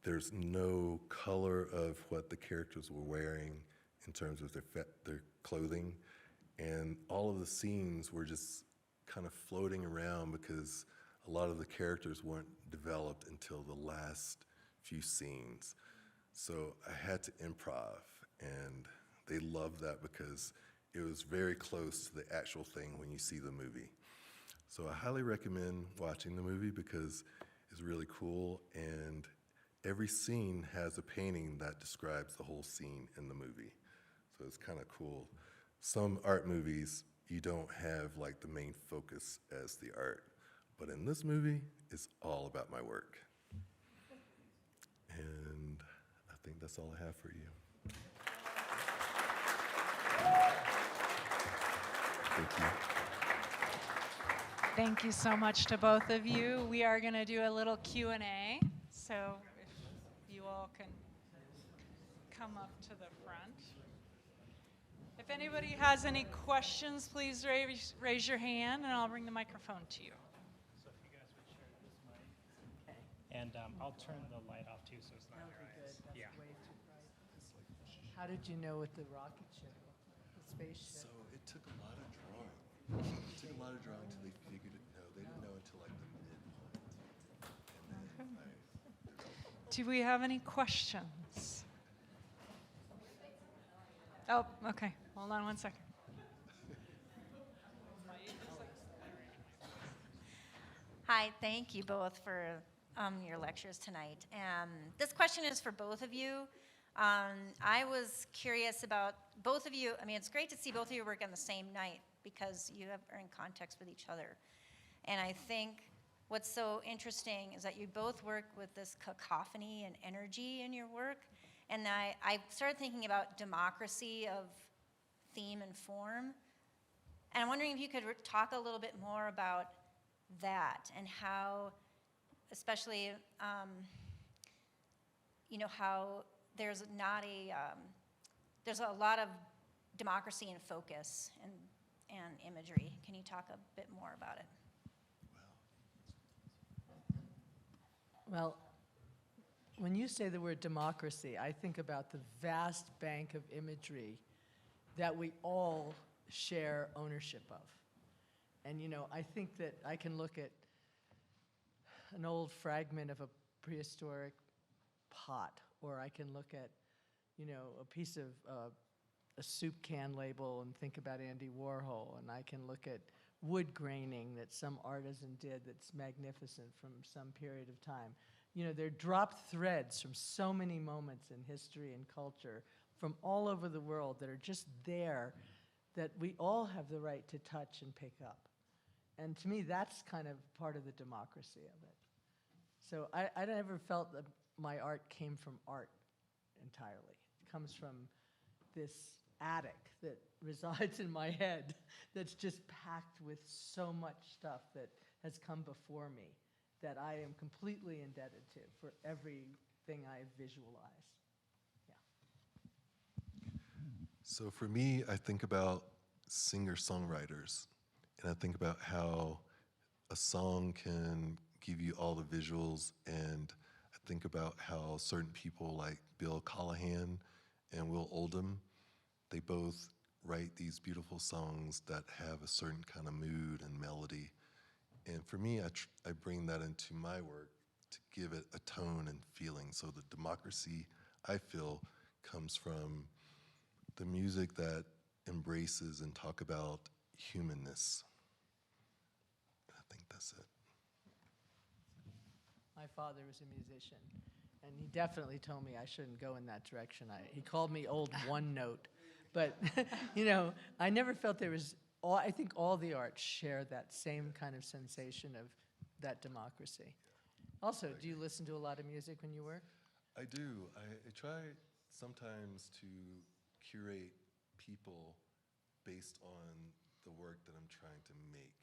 there's no color of what the characters were wearing in terms of their clothing. And all of the scenes were just kind of floating around because a lot of the characters weren't developed until the last few scenes. So I had to improv, and they loved that because it was very close to the actual thing when you see the movie. So I highly recommend watching the movie because it's really cool, and every scene has a painting that describes the whole scene in the movie. So it's kind of cool. Some art movies, you don't have like the main focus as the art, but in this movie, it's all about my work. And I think that's all I have for you. Thank you. Thank you so much to both of you. We are going to do a little Q&A, so if you all can come up to the front. If anybody has any questions, please raise your hand, and I'll bring the microphone to you. So if you guys would share this mic. And I'll turn the light off too, so it's not That would your be good. eyes. That's Yeah. way too bright. How did you know with the rocket ship, the spaceship? So it took a lot of drawing. It took a lot of drawing until they figured it out. They didn't know until like the midpoint. And then Do we have any questions? Oh, okay. Hold on one second. Hi, thank you both for your lectures tonight. This question is for both of you. I was curious about both of you. I mean, it's great to see both of you work on the same night because you are in context with each other. And I think what's so interesting is that you both work with this cacophony and energy in your work. And I started thinking about democracy of theme and form. And I'm wondering if you could talk a little bit more about that and how, especially, how there's not there's a lot of democracy and focus and imagery. Can you talk a bit more about it? Well, when you say the word democracy, I think about the vast bank of imagery that we all share ownership of. And, I think that I can look at an old fragment of a prehistoric pot, or I can look at, a piece of a soup can label and think about Andy Warhol, and I can look at wood graining that some artisan did that's magnificent from some period of time. They're dropped threads from so many moments in history and culture from all over the world that are just there that we all have the right to touch and pick up. And to me, that's kind of part of the democracy of it. So I never felt that my art came from art entirely. It comes from this attic that resides in my head that's just packed with so much stuff that has come before me that I am completely indebted to for everything I visualize. Yeah. So for me, I think about singer-songwriters, and I think about how a song can give you all the visuals, and I think about how certain people like Bill Callahan and Will Oldham, they both write these beautiful songs that have a certain kind of mood and melody. And for me, I bring that into my work to give it a tone and feeling. So the democracy, I feel, comes from the music that embraces and talk about humanness. I think that's it. My father was a musician, and he definitely told me I shouldn't go in that direction. He called me old one note. But, I never felt there was, I think all the arts share that same kind of sensation of that democracy. Also, do you listen to a lot of music when you work? I do. I try sometimes to curate people based on the work that I'm trying to make.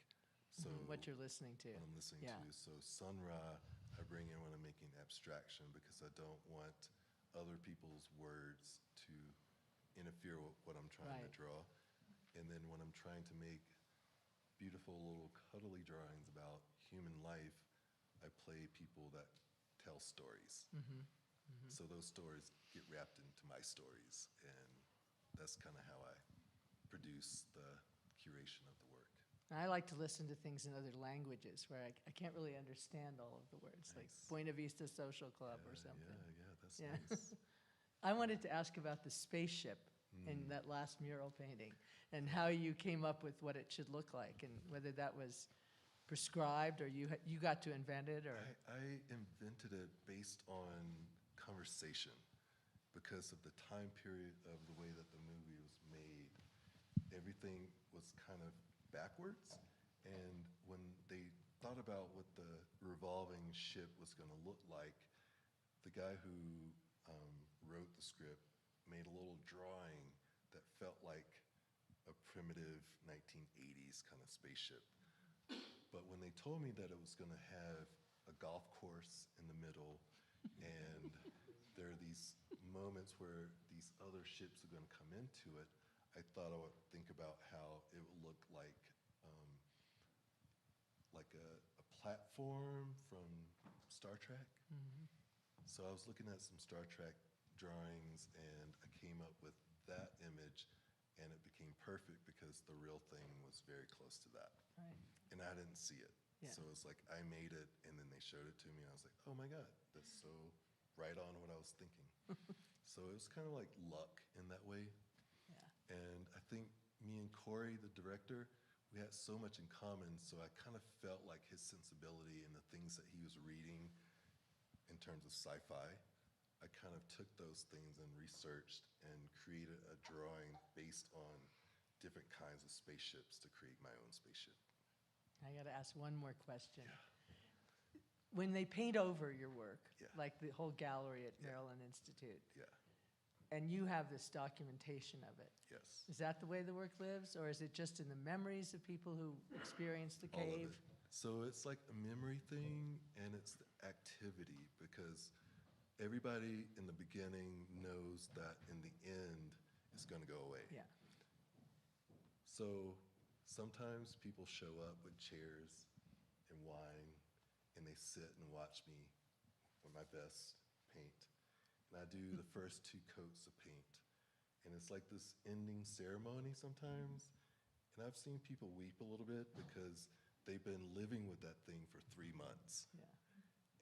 So What you're listening to. what I'm listening Yeah. to. So Sun Ra, I bring in when I'm making abstraction because I don't want other people's words to interfere fear what I'm trying to Right. draw. And then when I'm trying to make beautiful little cuddly drawings about human life, I play people that tell stories. So those stories get wrapped into my stories, and that's kind of how I produce the curation of the work. And I like to listen to things in other languages where I can't really understand all of the words, like Nice. Buena Vista Social Club or something. Yeah, that's Yeah. nice. I wanted to ask about the spaceship in that last mural painting and how you came up with what it should look like and whether that was prescribed or you got to invent it or. I invented it based on conversation because of the time period of the way that the movie was made. Everything was kind of backwards, and when they thought about what the revolving ship was going to look like, the guy who wrote the script made a little drawing that felt like a primitive 1980s kind of spaceship. But when they told me that it was going to have a golf course in the middle, and there are these moments where these other ships are going to come into it, I thought I would think about how it would look like a platform from Star Trek. So I was looking at some Star Trek drawings, and I came up with that image, and it became perfect because the real thing was very close to that. Right. And I didn't see it. Yeah. So it's like I made it, and then they showed it to me, and I was like, oh my God, that's so right on what I was thinking. So it was kind of like luck in that way. Yeah. And I think me and Corey, the director, we had so much in common, so I kind of felt like his sensibility and the things that he was reading in terms of sci-fi, I kind of took those things and researched and created a drawing based on different kinds of spaceships to create my own spaceship. I got to ask one more question. When they paint over your work, Yeah. like the whole gallery at Yeah. Maryland Institute, Yeah, and you have this documentation of it, yes. is that the way the work lives, or is it just in the memories of people who experienced the All of cave? it. So it's like a memory thing, and it's the activity, because everybody in the beginning knows that in the end it's going to go away. Yeah. So sometimes people show up with chairs and wine, and they sit and watch me with my best paint. And I do the first 2 coats of paint. And it's like this ending ceremony sometimes. And I've seen people weep a little bit because they've been living with that thing for 3 months. Yeah.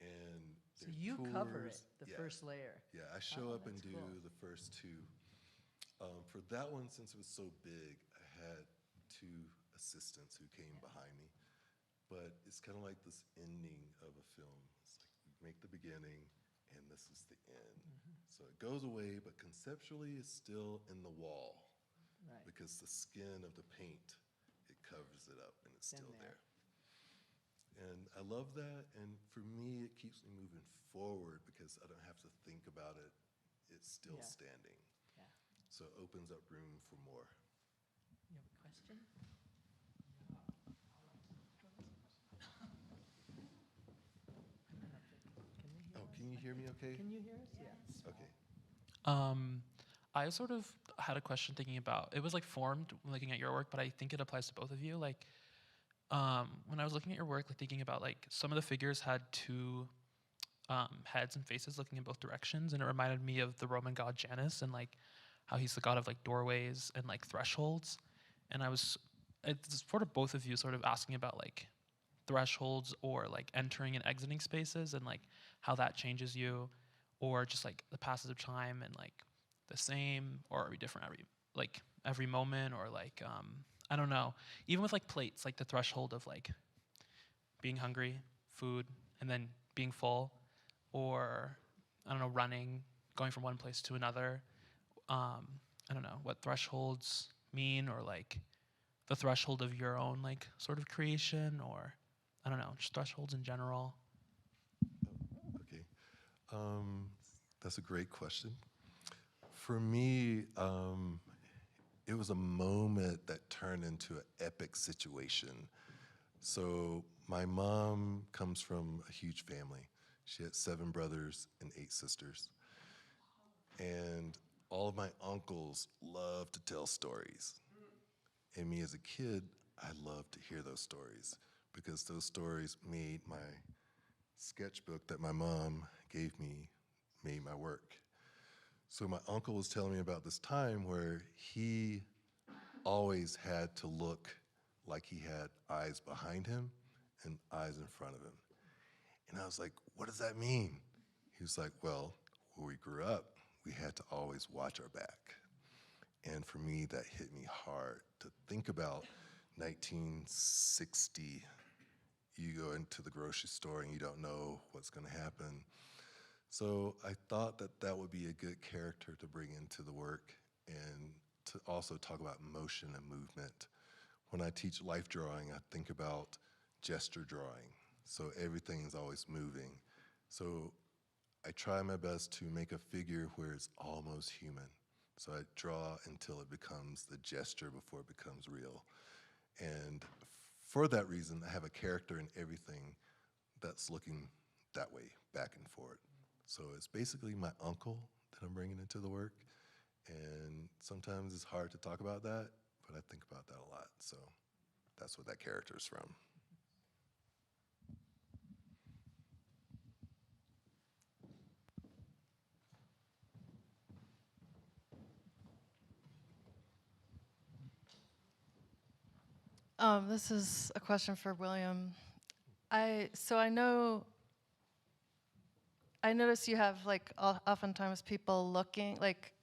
And So their you cover it, tours- the yeah. first layer. Yeah, I show Oh, up and that's do cool. the first 2. For that one, since it was so big, I had 2 assistants who came behind me. But it's kind of like this ending of a film. It's like you make the beginning, and this is the end. So it goes away, but conceptually it's still in the wall Right. because the skin of the paint, it covers it up, and it's It's in still there. there. And I love that, and for me, it keeps me moving forward because I don't have to think about it. It's still Yeah. standing. Yeah. So it opens up room for more. You have a question? I'm not up there. Can they hear Oh, us? can you hear me okay? Can you hear us? Yeah. Okay. I sort of had a question thinking about it was like formed when looking at your work, but I think it applies to both of you. Like when I was looking at your work, like thinking about like some of the figures had 2 heads and faces looking in both directions, and it reminded me of the Roman god Janus and like how he's the god of like doorways and like thresholds. And it's sort of both of you sort of asking about like thresholds or like entering and exiting spaces and like how that changes you, or just like the passage of time and like the same or are we different every moment, or like I don't know, even with like plates, like the threshold of like being hungry, food, and then being full, or I don't know, running, going from one place to another. I don't know what thresholds mean, or like the threshold of your own like sort of creation, or I don't know, just thresholds in general. Okay. That's a great question. For me, it was a moment that turned into an epic situation. So my mom comes from a huge family. She had 7 brothers and 8 sisters. And all of my uncles love to tell stories. And me as a kid, I loved to hear those stories because those stories made my sketchbook that my mom gave me, made my work. So my uncle was telling me about this time where he always had to look like he had eyes behind him and eyes in front of him. And I was like, what does that mean? He was like, well, where we grew up, we had to always watch our back. And for me, that hit me hard to think about 1960. You go into the grocery store and you don't know what's going to happen. So I thought that that would be a good character to bring into the work and to also talk about motion and movement. When I teach life drawing, I think about gesture drawing. So everything is always moving. So I try my best to make a figure where it's almost human. So I draw until it becomes the gesture before it becomes real. And for that reason, I have a character in everything that's looking that way, back and forth. So it's basically my uncle that I'm bringing into the work. And sometimes it's hard to talk about that, but I think about that a lot. So that's what that character is from. This is a question for William. I notice you have like oftentimes people looking, like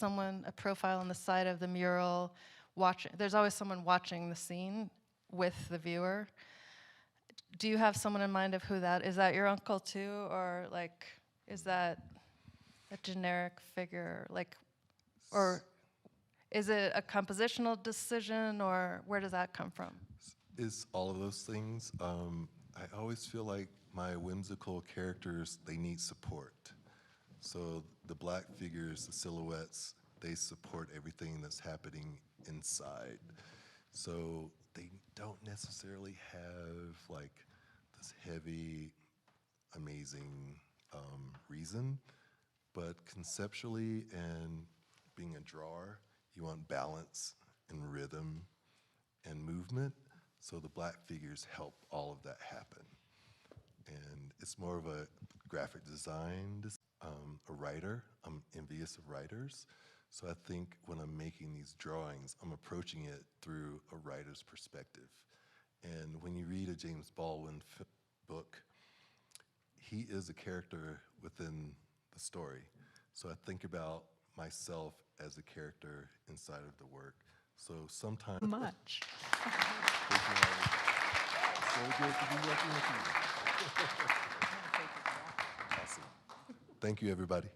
a profile on the side of the mural, watching. There's always someone watching the scene with the viewer. Do you have someone in mind of who that is? That your uncle too, or like is that a generic figure, like, or is it a compositional decision, or where does that come from? It's all of those things. I always feel like my whimsical characters, they need support. So the black figures, the silhouettes, they support everything that's happening inside. So they don't necessarily have like this heavy, amazing reason, but conceptually and being a drawer, you want balance and rhythm and movement. So the black figures help all of that happen. And it's more of a graphic design, a writer. I'm envious of writers. So I think when I'm making these drawings, I'm approaching it through a writer's perspective. And when you read a James Baldwin book, he is a character within the story. So I think about myself as a character inside of the work. So sometimes. Much. Thank you, Alex. So good to be working with you. Awesome. Thank you, everybody.